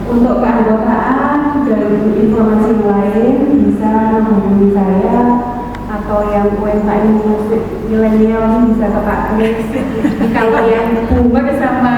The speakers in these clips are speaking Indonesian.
Untuk keanggotaan dan informasi lain bisa menghubungi saya atau yang UMKM milenial bisa ke Pak Kris. Kalau yang Boomer sama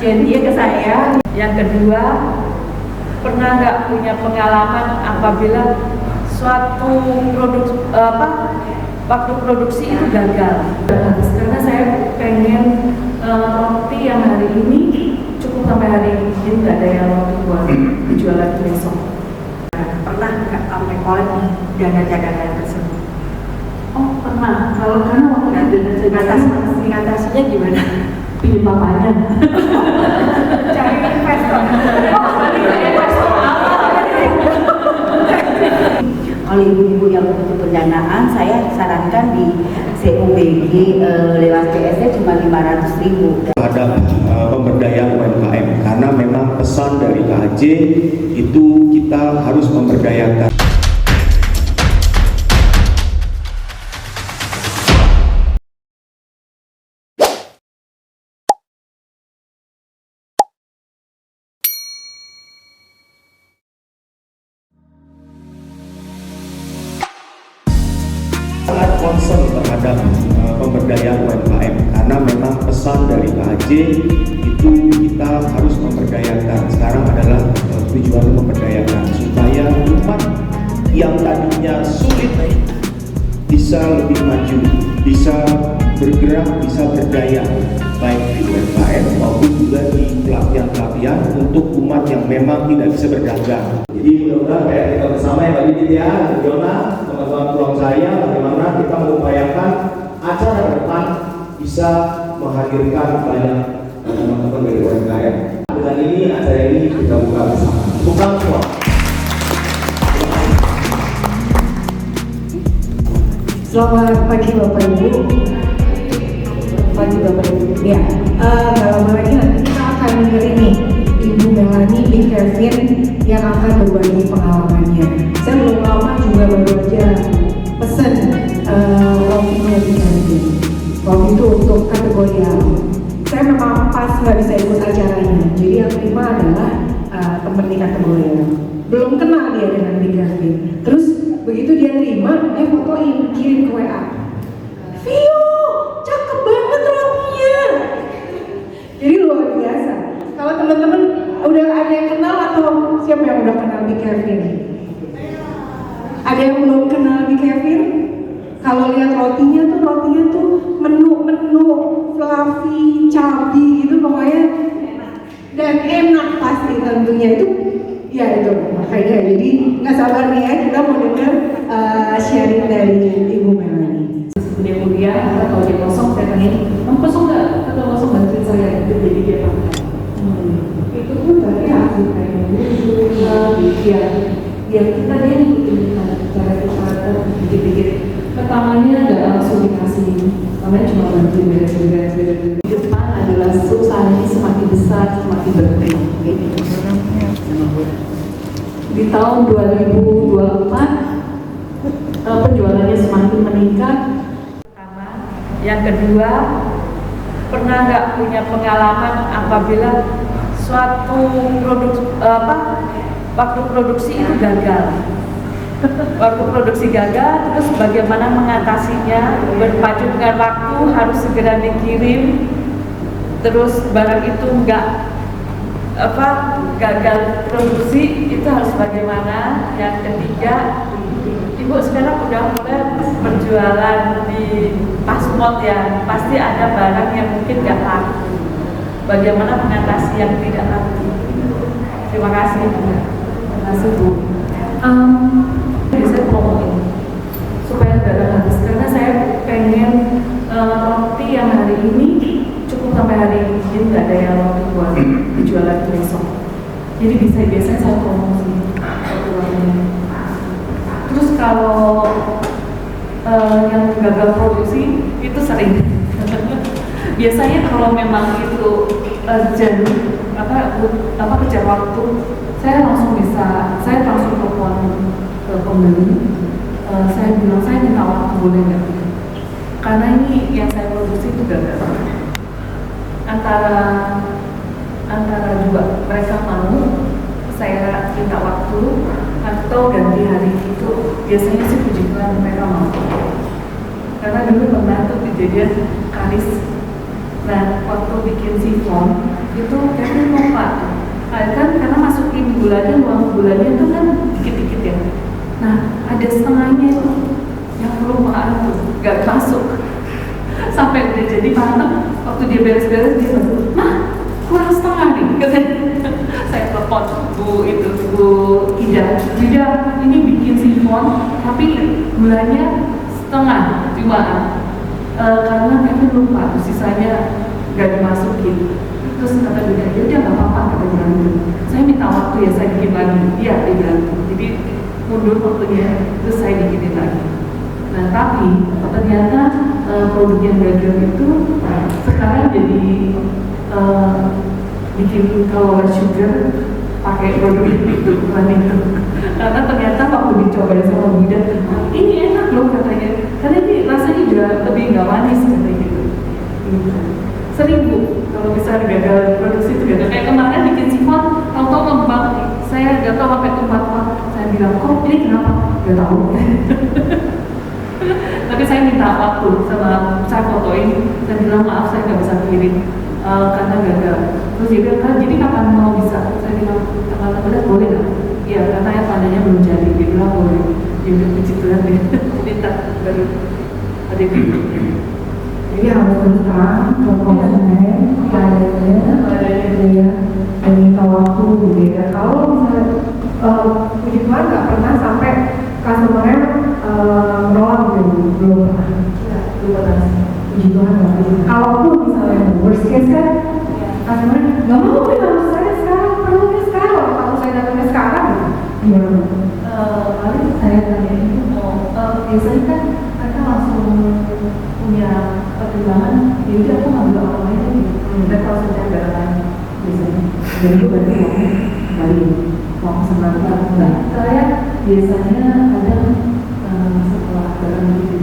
Gen Y ke saya. Yang kedua, pernah nggak punya pengalaman apabila suatu waktu produksi itu gagal? Karena saya pengen roti yang hari ini cukup sampai hari ini, jadi nggak ada yang roti buat dijual lagi besok. Pernah nggak sampai kolek dana cadangan tersebut? Oh pernah, kalau karena waktu itu mengatasinya gimana? pilih papanya. Cari investor. Oleh ibu-ibu yang butuh pendanaan, saya sarankan di CUBG lewat CSD cuma 500.000. Terhadap pemberdayaan UMKM, karena memang pesan dari KJ itu kita harus memberdayakan. Sangat concern terhadap pemberdayaan UMKM, karena memang pesan dari KJ itu kita harus memberdayakan. Sekarang adalah tujuan memberdayakan supaya umat yang tadinya sulit bisa lebih maju, bisa bergerak, bisa berdaya, baik di UMKM maupun juga di pelatihan-pelatihan untuk umat yang memang tidak bisa berdagang. Jadi mudah-mudahan kayak kita bersama ya Pak Didit ya, Jona, teman-teman pulang saya, bagaimana kita mengupayakan acara ke depan bisa menghadirkan banyak teman-teman dari UMKM. Dengan ini, acara ini kita buka bersama. Bukan semua. Selamat pagi Bapak Ibu. Pagi Bapak Ibu. Ya, kalau lagi nanti kita akan dengar ini Ibu Melanie Big Kevin yang akan berbagi pengalamannya. Saya belum lama juga baru aja pesen roti Big Kevin. Waktu itu untuk kategori A. Saya memang pas nggak bisa ikut acaranya. Jadi yang terima adalah teman di kategori A. Belum kenal dia dengan Big Kevin. Terus begitu dia terima, dia fotoin, kirim ke WA. Vio, cakep banget rotinya. Jadi luar biasa. Kalau teman-teman udah ada yang kenal atau siapa yang udah kenal Big Kevin? Ada yang belum kenal Big Kevin? Kalau lihat rotinya tuh menu fluffy, chubby gitu pokoknya, dan enak pasti tentunya itu. Ya itu makanya jadi nggak sabar nih ya kita mau dengar sharing dari Ibu Melanie. Dia kuliah atau dia kosong, saya tanya, kamu kosong nggak? Atau kosong bantuin saya? Itu jadi dia pakai. Itu pun berarti hasil kayak ya kita dia ngikutin cara kita dikit-dikit. Pertamanya nggak langsung dikasih, pertamanya cuma bantuin beres-beres. Di depan adalah usahanya semakin besar, semakin berkembang. Di tahun 2024 penjualannya semakin meningkat. Yang kedua, pernah nggak punya pengalaman apabila suatu waktu produksi itu gagal? Waktu produksi gagal, terus bagaimana mengatasinya? Berpacu dengan waktu, harus segera dikirim. Terus barang itu gagal produksi, itu harus bagaimana? Yang ketiga, Ibu sekarang udah mulai berjualan di Pasmod ya, pasti ada barang yang mungkin nggak laku. Bagaimana mengatasi yang tidak laku? Terima kasih. Terima kasih Bu. Saya ngomongin supaya nggak habis, karena saya pengen roti yang hari ini cukup sampai hari ini, jadi nggak ada yang roti buat dijual lagi besok. Jadi biasanya saya promosi roti warnanya. Terus kalau yang gagal produksi itu sering. Biasanya kalau memang itu urgent kejar waktu, saya langsung telepon ke pembeli. Saya bilang saya minta waktu boleh nggak? Karena ini yang saya produksi itu gagal. Antara juga mereka mau atau ganti hari itu biasanya sih puji Tuhan mereka mau. Karena dulu pernah tuh kejadian karis. Nah, waktu bikin sifon itu Kevin lupa. Kan karena masukin gulanya, uang gulanya itu kan dikit-dikit ya. Nah, ada setengahnya itu yang kelupaan tuh, gak masuk. Sampai udah jadi mantap, waktu dia beres-beres dia bilang, "Mah, kurang setengah nih," katanya. Saya telepon Bu Ida, ini bikin sifon tapi gulanya setengah cuma karena Kevin lupa, sisanya gak dimasukin. Terus kata dia, ya udah nggak apa-apa, kata dia gitu. Saya minta waktu ya, saya bikin lagi. Iya, dia bilang. Jadi mundur waktunya, terus saya bikinin lagi. Nah tapi ternyata produk yang gagal itu sekarang jadi bikin kalau sugar pakai produk itu bukan itu. Karena ternyata waktu dicobain sama Bida, ini enak loh katanya. Karena ini rasanya juga lebih nggak manis katanya gitu. Sering Bu, kalau misalnya gagal produksi itu gagal. Kayak kemarin bikin sifon, tahu-tahu ngembang. Saya nggak tahu sampai tempat apa. Saya bilang, kok ini kenapa? Nggak tahu. Tapi saya minta waktu sama saya fotoin. Saya bilang maaf saya nggak bisa kirim karena gagal. Terus dia bilang, jadi kapan mau bisa? Saya bilang tanggal 16 boleh nggak? Iya, karena ya tandanya belum jadi. Dia bilang boleh. Dia udah puji Tuhan deh. Minta baru ada gitu. Jadi harus terang, dokumen, adanya, dan minta waktu gitu ya. Kalau misalnya puji Tuhan nggak pernah sampai customer-nya menolak gitu, belum pernah. Belum pernah. Puji Tuhan nggak pernah. Kalaupun misalnya worst case kan, customer nggak mau harus saya sekarang, perlunya sekarang. Kalau saya datangnya sekarang, gimana? Paling saya tanya itu biasanya kan mereka langsung punya pertimbangan, ya udah aku ngambil orang lain aja. Dan kalau sudah ada orang lain biasanya, jadi itu berarti uang sebenarnya enggak. Saya biasanya kadang setelah barang gitu,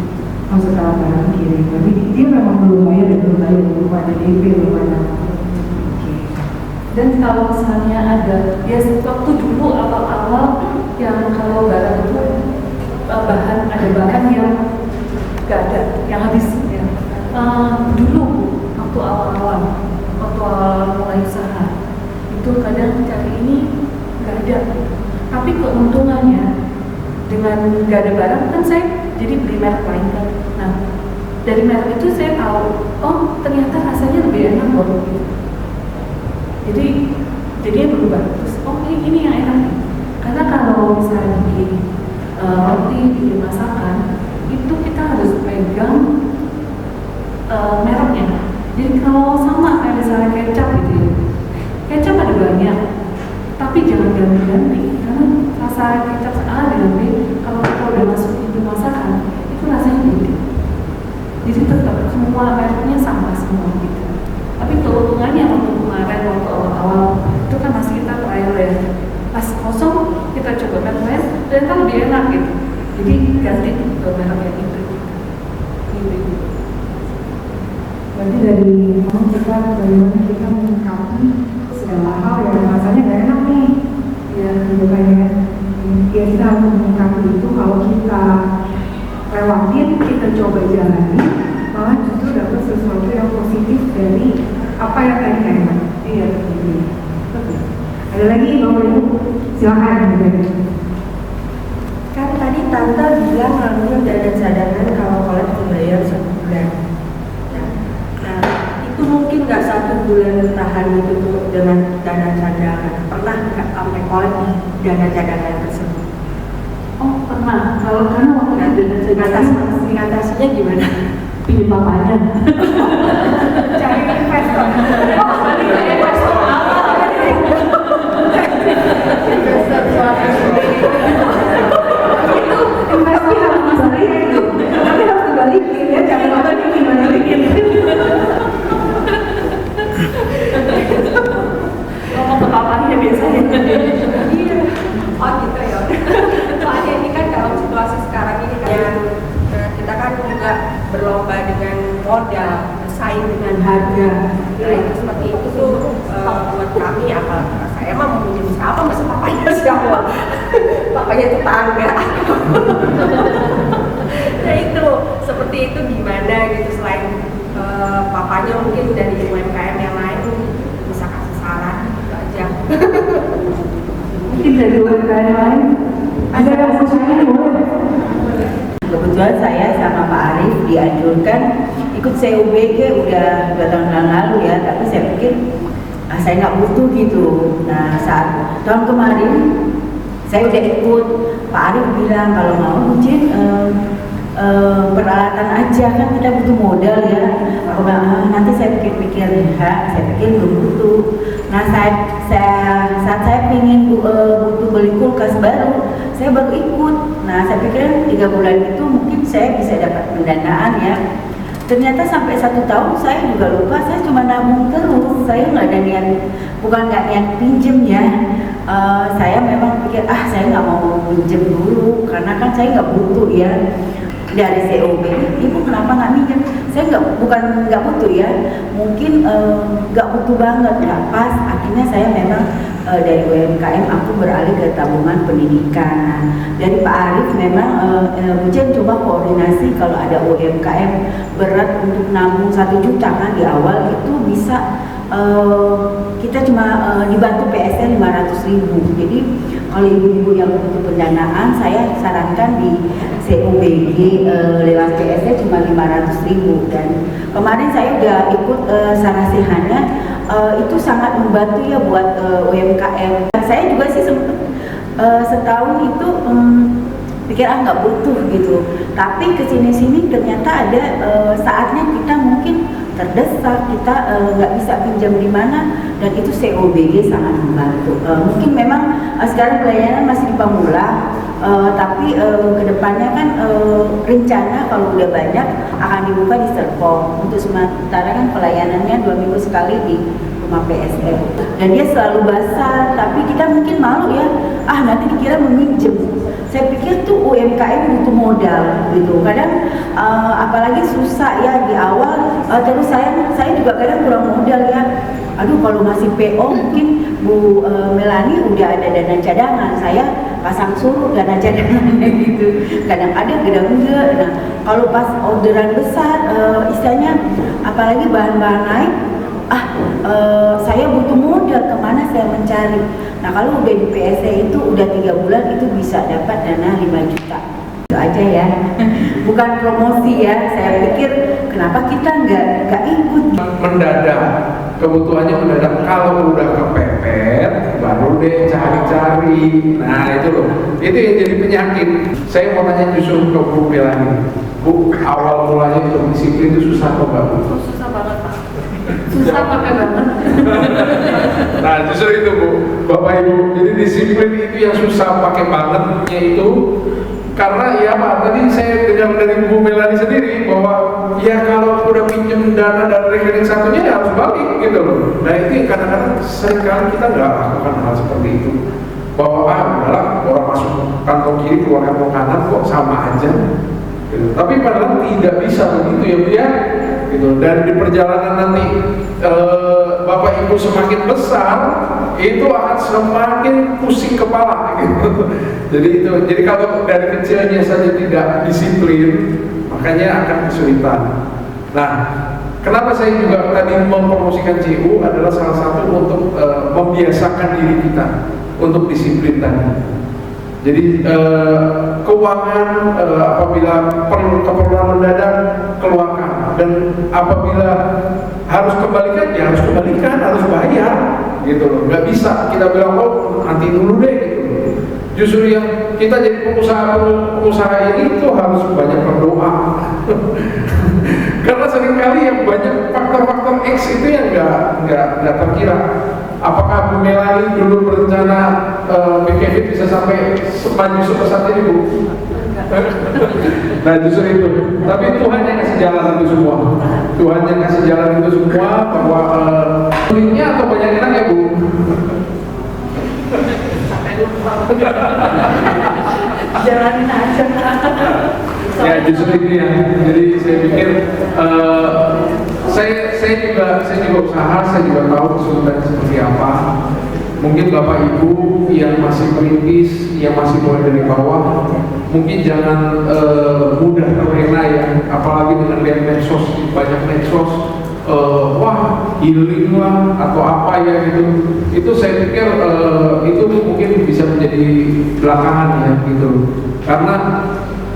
setelah barang kirim. Tapi dia memang belum bayar dan belum ada DP, belum ada. Dan kalau misalnya ada, ya waktu dulu awal-awal yang kalau barang itu ada bahan yang gak ada, yang habis ya. Dulu waktu awal mulai usaha itu kadang cari ini gak ada, tapi keuntungannya dengan gak ada barang kan saya jadi beli merek lain kan. Nah dari merek itu saya tahu, oh ternyata rasanya lebih enak loh gitu. Jadi berubah terus, oh ini yang enak nih. Karena kalau misalnya bikin roti, bikin masakan itu kita harus pegang mereknya. Jadi kalau sama kayak misalnya kecap gitu ya, kecap ada banyak, tapi jangan ganti-ganti karena rasa kecap A dengan B kalau kita udah masuk itu masakan itu rasanya beda. Jadi tetap semua mereknya sama semua gitu. Tapi keuntungannya waktu kemarin waktu awal-awal itu kan masih kita trial ya. Pas kosong kita coba merek lain dan kan lebih enak gitu. Jadi ganti ke merek yang itu. Gitu. Berarti dari bagaimana kita menyikapi segala hal yang rasanya gak enak nih, ya gitu kan ya. Ya kita harus menyikapi itu. Kalau kita lewatin, kita coba jalani, malah justru dapat sesuatu yang positif dari apa yang tadi enak. Iya, gitu. Ada lagi Bapak Ibu, silakan. Kan tadi Tante bilang lalu dana cadangan kalau kolek membayar 1 bulan. Nah, itu mungkin nggak 1 bulan tahan itu tuh dengan dana cadangan. Pernah nggak sampai kolek dana cadangan tersebut? Oh pernah. Kalau karena waktu itu Mengatasinya gimana? pilih papanya. Cari investor. Investor apa? Itu investasi harus dibalikin itu. Tapi harus dibalikin ya, jangan dibalikin. Ngomong ke papanya biasanya. Iya. Oh gitu ya. Soalnya ini kan dalam situasi sekarang ini kan kita kan juga berlomba dengan modal, bersaing dengan harga. Nah itu seperti itu tuh buat kami apa saya mah mau minjem siapa masa papanya siapa. papanya itu Pak Angga. Nah itu seperti itu gimana gitu, selain papanya mungkin dari UMKM yang lain bisa kasih saran gitu aja. Mungkin dari UMKM lain ada yang percaya boleh. Kebetulan saya sama Pak Arif dianjurkan ikut CUBG udah 2 tahun yang lalu ya, tapi saya pikir saya nggak butuh gitu. Nah saat tahun kemarin saya udah ikut, Pak Arif bilang kalau mau Jin peralatan aja, kan kita butuh modal ya. Aku bilang nanti saya pikir-pikir ya, saya pikir belum butuh. Nah saat saya ingin butuh beli kulkas baru, saya baru ikut. Nah saya pikir 3 bulan itu mungkin saya bisa dapat pendanaan ya. Ternyata sampai 1 tahun saya juga lupa, saya cuma nabung terus. Saya nggak ada niat, bukan nggak niat pinjem ya. Saya memang pikir saya nggak mau pinjem dulu karena kan saya nggak butuh ya. Dari COB, ibu kenapa nggak minjem? Saya bukan nggak butuh ya, mungkin nggak butuh banget, nggak pas. Akhirnya saya memang dari UMKM aku beralih ke tabungan pendidikan. Nah, dari Pak Arif memang Bu Jen coba koordinasi kalau ada UMKM berat untuk nabung 1 juta kan di awal itu bisa kita cuma dibantu PSN 500.000. Jadi kalau ibu-ibu yang butuh pendanaan, saya sarankan di CUBG lewat PSN cuma 500.000. Dan kemarin saya udah ikut sarasihannya, itu sangat membantu ya buat UMKM. Saya juga sih sempat setahun itu pikir nggak butuh gitu, tapi kesini-sini ternyata ada saatnya kita mungkin terdesak, kita nggak bisa pinjam di mana, dan itu COBG sangat membantu. Mungkin memang sekarang pelayanan masih di Pamulang, tapi kedepannya kan rencana kalau udah banyak akan dibuka di Serpong. Untuk sementara kan pelayanannya 2 minggu sekali di rumah PSM, dan dia selalu basah, tapi kita mungkin malu ya, nanti dikira meminjem. Saya pikir tuh UMKM butuh modal gitu. Kadang apalagi susah ya di awal. Terus saya juga kadang kurang modal ya. Aduh kalau masih PO mungkin Bu Melani udah ada dana cadangan. Saya pasang suruh dana cadangannya gitu. Kadang ada, kadang enggak. Nah kalau pas orderan besar, istilahnya apalagi bahan-bahan naik, saya butuh modal, kemana saya mencari. Nah kalau udah di PSE itu udah 3 bulan itu bisa dapat dana 5 juta. Itu aja ya, bukan promosi ya. Saya pikir kenapa kita nggak ikut. Mendadak, kebutuhannya mendadak. Kalau udah kepepet baru deh cari-cari. Nah itu loh, itu yang jadi penyakit. Saya mau tanya justru ke Bu Melani, Bu, awal mulanya untuk disiplin itu susah kok Mbak? Susah banget Pak. Susah pakai banget. Nah justru itu Bu, Bapak Ibu, jadi disiplin itu yang susah pakai bangetnya itu. Karena ya Pak, tadi saya dengar dari Bu Melani sendiri bahwa ya kalau udah pinjam dana dari rekening satunya ya harus balik gitu loh. Nah itu kadang-kadang seringkali kita nggak lakukan hal seperti itu. Bahwa udahlah orang masuk kantong kiri keluar kantong kanan kok sama aja. Gitu. Tapi padahal tidak bisa begitu ya Bu ya. Gitu. Dan di perjalanan nanti Bapak Ibu semakin besar itu akan semakin pusing kepala gitu. Jadi kalau dari kecilnya saja tidak disiplin, makanya akan kesulitan. Nah, kenapa saya juga tadi mempromosikan CU adalah salah satu untuk membiasakan diri kita untuk disiplin tadi. Jadi keuangan apabila perlu keperluan mendadak keluarkan, dan apabila harus kembalikan ya harus kembalikan, harus bayar gitu loh. Nggak bisa kita bilang nanti dulu deh gitu. Justru yang kita jadi pengusaha ini tuh harus banyak berdoa. Karena seringkali yang banyak faktor-faktor X itu yang nggak terkira. Apakah Bu Melani dulu berencana BKFIT bisa sampai maju sebesar ini Bu? Nah justru itu. Tapi Tuhan yang kasih jalan itu semua. Tuhan yang kasih jalan itu semua, bahwa sulitnya atau banyak enak ya Bu? Jalanin aja. Ya justru ini ya. Jadi saya pikir saya juga usaha, saya juga tahu kesulitan seperti apa. mungkin Bapak Ibu yang masih merintis, yang masih mulai dari bawah, mungkin jangan mudah terlena ya, apalagi dengan lihat medsos, banyak medsos, wah healing lah atau apa ya gitu. Itu saya pikir itu mungkin bisa menjadi belakangan ya gitu, karena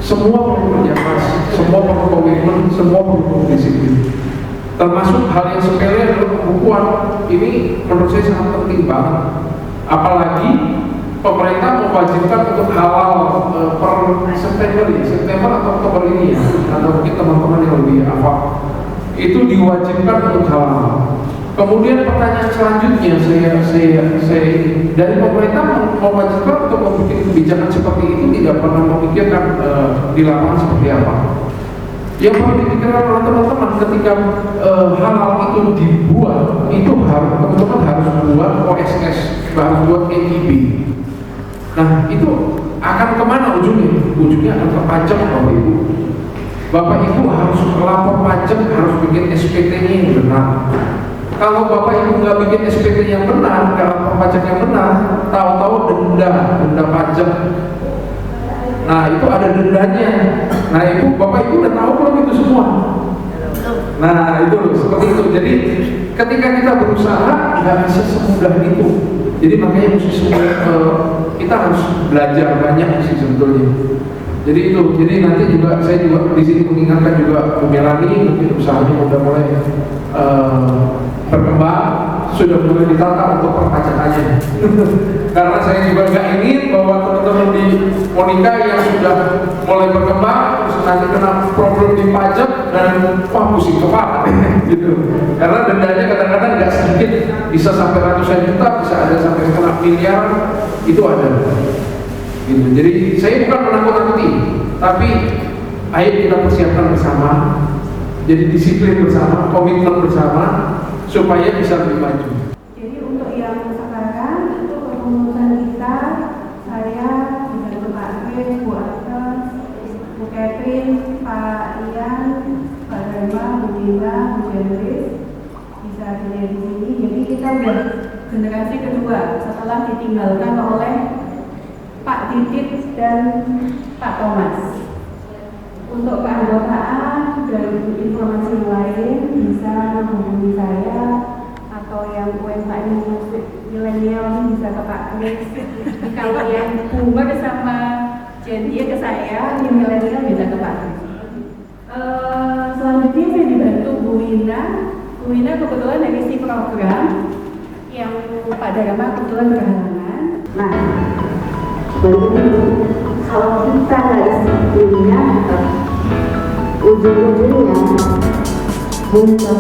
semua perlu kerja keras, semua perlu komitmen, semua perlu disiplin. Termasuk hal yang sepele adalah pembukuan. Ini menurut saya sangat penting banget. Apalagi pemerintah mewajibkan untuk halal per September atau Oktober ini ya, atau mungkin teman-teman yang lebih hafal, itu diwajibkan untuk halal. Kemudian pertanyaan selanjutnya saya dari pemerintah mewajibkan untuk membuat kebijakan seperti itu, tidak pernah memikirkan di lapangan seperti apa. Yang perlu dipikirkan oleh teman-teman ketika halal itu dibuat, itu harus teman-teman harus buat OSS, harus buat EIB. Nah itu akan kemana ujungnya? Ujungnya akan ke pajak Bapak Ibu. Bapak Ibu harus melapor pajak, harus bikin SPT-nya yang benar. Kalau Bapak Ibu nggak bikin SPT yang benar, nggak lapor pajak yang benar, tahu-tahu denda pajak. Nah itu ada dendanya. Nah Ibu, Bapak Ibu udah tahu belum itu semua? Nah itu loh, seperti itu. Jadi ketika kita berusaha nggak bisa semudah itu. Jadi makanya kita harus belajar banyak sih sebetulnya. Jadi itu, jadi nanti juga saya juga di sini mengingatkan juga Bu Melani, mungkin usahanya udah mulai berkembang, sudah mulai ditata untuk perpajakannya. Karena saya juga nggak ingin bahwa teman-teman di Monika yang sudah mulai berkembang terus nanti kena problem di pajak dan wah pusing kepala gitu. Karena dendanya kadang-kadang nggak sedikit, bisa sampai ratusan juta, bisa ada sampai kena miliar, itu ada. Gitu. Jadi saya bukan menakut-nakuti, tapi ayo kita persiapkan bersama, jadi disiplin bersama, komitmen bersama, supaya bisa lebih maju. Jadi untuk yang sekarang itu kepengurusan kita, saya dibantu Pak Chris, Bu Atas, Bu Catherine, Pak Ian, Pak Rema, Bu Dina, Bu Jendris, bisa dilihat di sini. Jadi kita udah generasi kedua setelah ditinggalkan oleh Pak Didit dan Pak Thomas. Untuk keanggotaan dan informasi lain bisa menghubungi saya, atau yang UMKM milenial ini bisa ke Pak Chris. Kalau yang boomer sama Gen Y ke saya, yang milenial bisa ke Pak Chris. Selanjutnya saya dibantu Bu Wina. Bu Wina kebetulan dari si program yang Pak Dharma kebetulan berhalangan. Nah, kalau kita nggak disiplinnya, ujung-ujungnya muncul